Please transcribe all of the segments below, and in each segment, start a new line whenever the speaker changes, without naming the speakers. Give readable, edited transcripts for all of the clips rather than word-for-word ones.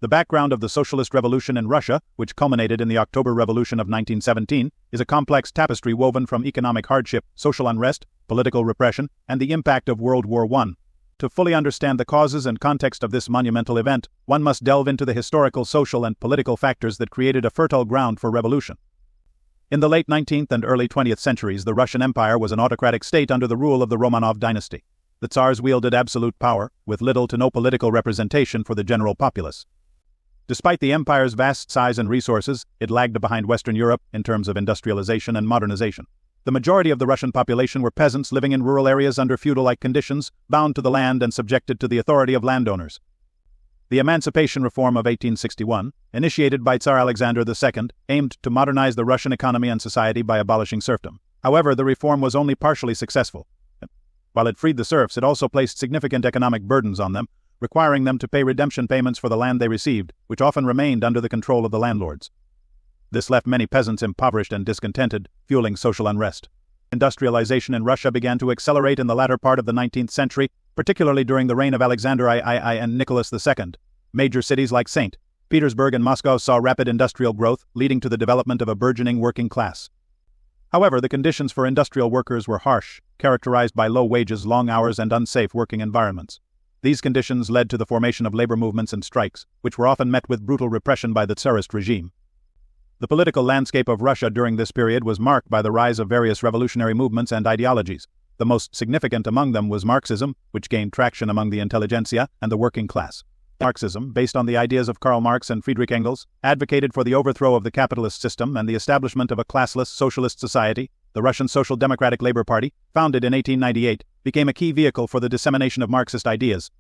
The background of the Socialist Revolution in Russia, which culminated in the October Revolution of 1917, is a complex tapestry woven from economic hardship, social unrest, political repression, and the impact of World War I. To fully understand the causes and context of this monumental event, one must delve into the historical, social, and political factors that created a fertile ground for revolution. In the late 19th and early 20th centuries, the Russian Empire was an autocratic state under the rule of the Romanov dynasty. The Tsars wielded absolute power, with little to no political representation for the general populace. Despite the empire's vast size and resources, it lagged behind Western Europe in terms of industrialization and modernization. The majority of the Russian population were peasants living in rural areas under feudal-like conditions, bound to the land and subjected to the authority of landowners. The Emancipation Reform of 1861, initiated by Tsar Alexander II, aimed to modernize the Russian economy and society by abolishing serfdom. However, the reform was only partially successful. While it freed the serfs, it also placed significant economic burdens on them, requiring them to pay redemption payments for the land they received, which often remained under the control of the landlords. This left many peasants impoverished and discontented, fueling social unrest. Industrialization in Russia began to accelerate in the latter part of the 19th century, particularly during the reign of Alexander II and Nicholas II. Major cities like St. Petersburg and Moscow saw rapid industrial growth, leading to the development of a burgeoning working class. However, the conditions for industrial workers were harsh, characterized by low wages, long hours, and unsafe working environments. These conditions led to the formation of labor movements and strikes, which were often met with brutal repression by the Tsarist regime. The political landscape of Russia during this period was marked by the rise of various revolutionary movements and ideologies. The most significant among them was Marxism, which gained traction among the intelligentsia and the working class. Marxism, based on the ideas of Karl Marx and Friedrich Engels, advocated for the overthrow of the capitalist system and the establishment of a classless socialist society. The Russian Social Democratic Labor Party, founded in 1898, became a key vehicle for the dissemination of Marxist ideas.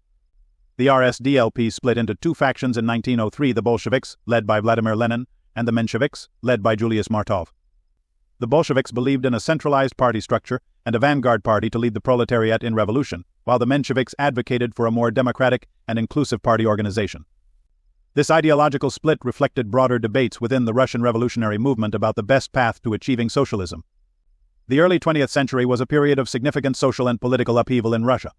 The RSDLP split into two factions in 1903, the Bolsheviks, led by Vladimir Lenin, and the Mensheviks, led by Julius Martov. The Bolsheviks believed in a centralized party structure and a vanguard party to lead the proletariat in revolution, while the Mensheviks advocated for a more democratic and inclusive party organization. This ideological split reflected broader debates within the Russian revolutionary movement about the best path to achieving socialism. The early 20th century was a period of significant social and political upheaval in Russia.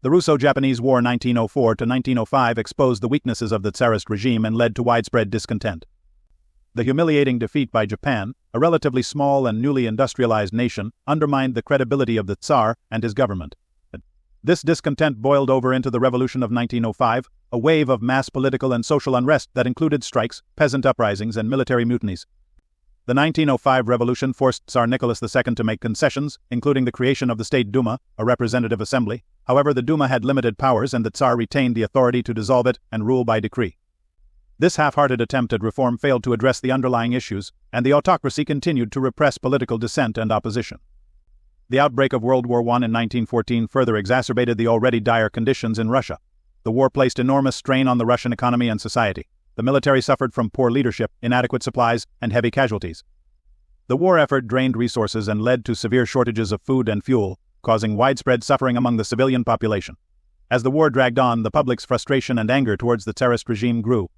The Russo-Japanese War 1904 to 1905 exposed the weaknesses of the Tsarist regime and led to widespread discontent. The humiliating defeat by Japan, a relatively small and newly industrialized nation, undermined the credibility of the Tsar and his government. This discontent boiled over into the Revolution of 1905, a wave of mass political and social unrest that included strikes, peasant uprisings, and military mutinies. The 1905 revolution forced Tsar Nicholas II to make concessions, including the creation of the State Duma, a representative assembly. However, the Duma had limited powers and the Tsar retained the authority to dissolve it and rule by decree. This half-hearted attempt at reform failed to address the underlying issues, and the autocracy continued to repress political dissent and opposition. The outbreak of World War I in 1914 further exacerbated the already dire conditions in Russia. The war placed enormous strain on the Russian economy and society. The military suffered from poor leadership, inadequate supplies, and heavy casualties. The war effort drained resources and led to severe shortages of food and fuel, causing widespread suffering among the civilian population. As the war dragged on, the public's frustration and anger towards the Tsarist regime grew.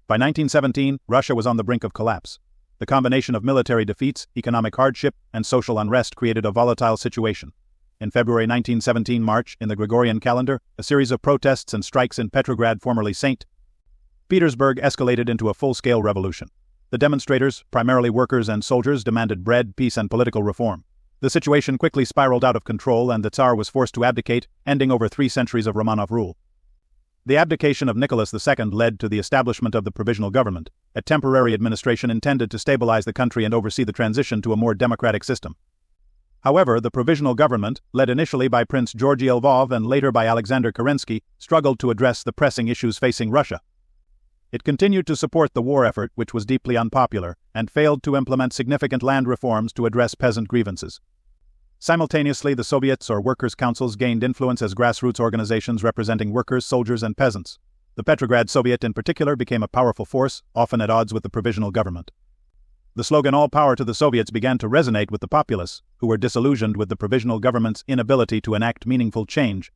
By 1917, Russia was on the brink of collapse. The combination of military defeats, economic hardship, and social unrest created a volatile situation. In February 1917 March, in the Gregorian calendar, a series of protests and strikes in Petrograd, formerly St. Petersburg, escalated into a full-scale revolution. The demonstrators, primarily workers and soldiers, demanded bread, peace, and political reform. The situation quickly spiraled out of control and the Tsar was forced to abdicate, ending over 3 centuries of Romanov rule. The abdication of Nicholas II led to the establishment of the Provisional Government, a temporary administration intended to stabilize the country and oversee the transition to a more democratic system. However, the Provisional Government, led initially by Prince Georgy Lvov and later by Alexander Kerensky, struggled to address the pressing issues facing Russia. It continued to support the war effort, which was deeply unpopular, and failed to implement significant land reforms to address peasant grievances. Simultaneously, the Soviets or workers' councils gained influence as grassroots organizations representing workers, soldiers, and peasants. The Petrograd Soviet in particular became a powerful force, often at odds with the Provisional Government. The slogan "All Power to the Soviets" began to resonate with the populace, who were disillusioned with the Provisional Government's inability to enact meaningful change.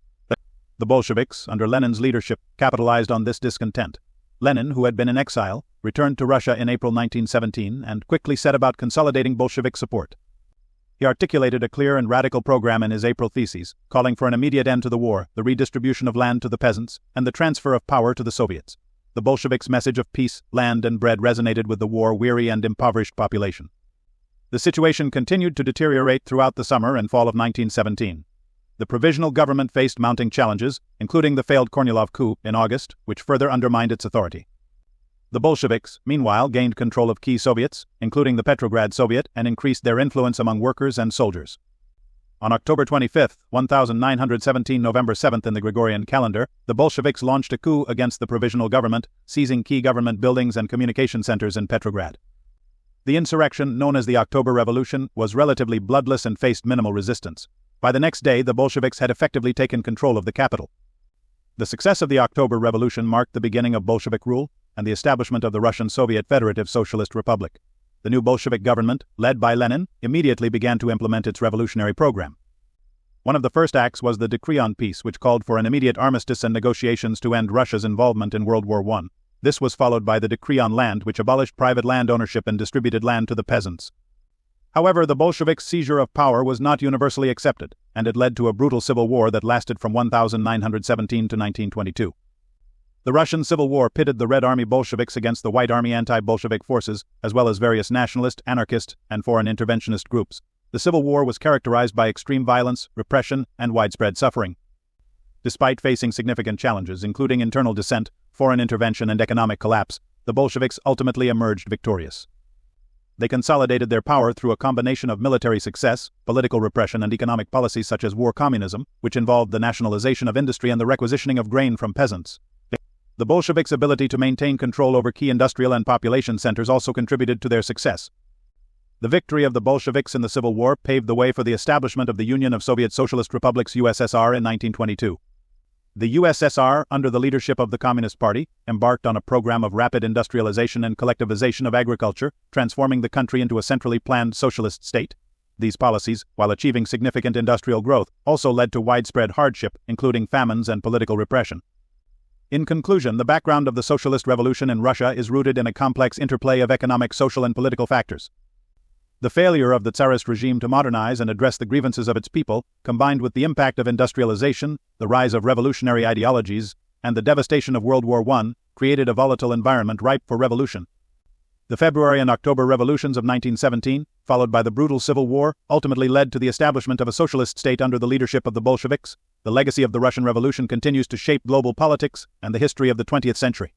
The Bolsheviks, under Lenin's leadership, capitalized on this discontent. Lenin, who had been in exile, returned to Russia in April 1917 and quickly set about consolidating Bolshevik support. He articulated a clear and radical program in his April theses, calling for an immediate end to the war, the redistribution of land to the peasants, and the transfer of power to the Soviets. the Bolsheviks' message of peace, land, and bread resonated with the war-weary and impoverished population. The situation continued to deteriorate throughout the summer and fall of 1917. The provisional government faced mounting challenges, including the failed Kornilov coup in August, which further undermined its authority. The Bolsheviks, meanwhile, gained control of key Soviets, including the Petrograd Soviet, and increased their influence among workers and soldiers. On October 25, 1917, November 7 in the Gregorian calendar, the Bolsheviks launched a coup against the provisional government, seizing key government buildings and communication centers in Petrograd. The insurrection, known as the October Revolution, was relatively bloodless and faced minimal resistance. By the next day, the Bolsheviks had effectively taken control of the capital. The success of the October Revolution marked the beginning of Bolshevik rule and the establishment of the Russian Soviet Federative Socialist Republic. The new Bolshevik government, led by Lenin, immediately began to implement its revolutionary program. One of the first acts was the Decree on Peace, which called for an immediate armistice and negotiations to end Russia's involvement in World War I. This was followed by the Decree on Land, which abolished private land ownership and distributed land to the peasants. However, the Bolsheviks' seizure of power was not universally accepted, and it led to a brutal civil war that lasted from 1917 to 1922. The Russian Civil War pitted the Red Army Bolsheviks against the White Army anti-Bolshevik forces, as well as various nationalist, anarchist, and foreign interventionist groups. The Civil War was characterized by extreme violence, repression, and widespread suffering. Despite facing significant challenges, including internal dissent, foreign intervention, and economic collapse, the Bolsheviks ultimately emerged victorious. They consolidated their power through a combination of military success, political repression, and economic policies such as war communism, which involved the nationalization of industry and the requisitioning of grain from peasants. The Bolsheviks' ability to maintain control over key industrial and population centers also contributed to their success. The victory of the Bolsheviks in the Civil War paved the way for the establishment of the Union of Soviet Socialist Republics (USSR) in 1922. The USSR, under the leadership of the Communist Party, embarked on a program of rapid industrialization and collectivization of agriculture, transforming the country into a centrally planned socialist state. These policies, while achieving significant industrial growth, also led to widespread hardship, including famines and political repression. In conclusion, the background of the socialist revolution in Russia is rooted in a complex interplay of economic, social, and political factors. The failure of the Tsarist regime to modernize and address the grievances of its people, combined with the impact of industrialization, the rise of revolutionary ideologies, and the devastation of World War I, created a volatile environment ripe for revolution. The February and October revolutions of 1917, followed by the brutal Civil War, ultimately led to the establishment of a socialist state under the leadership of the Bolsheviks. The legacy of the Russian Revolution continues to shape global politics and the history of the 20th century.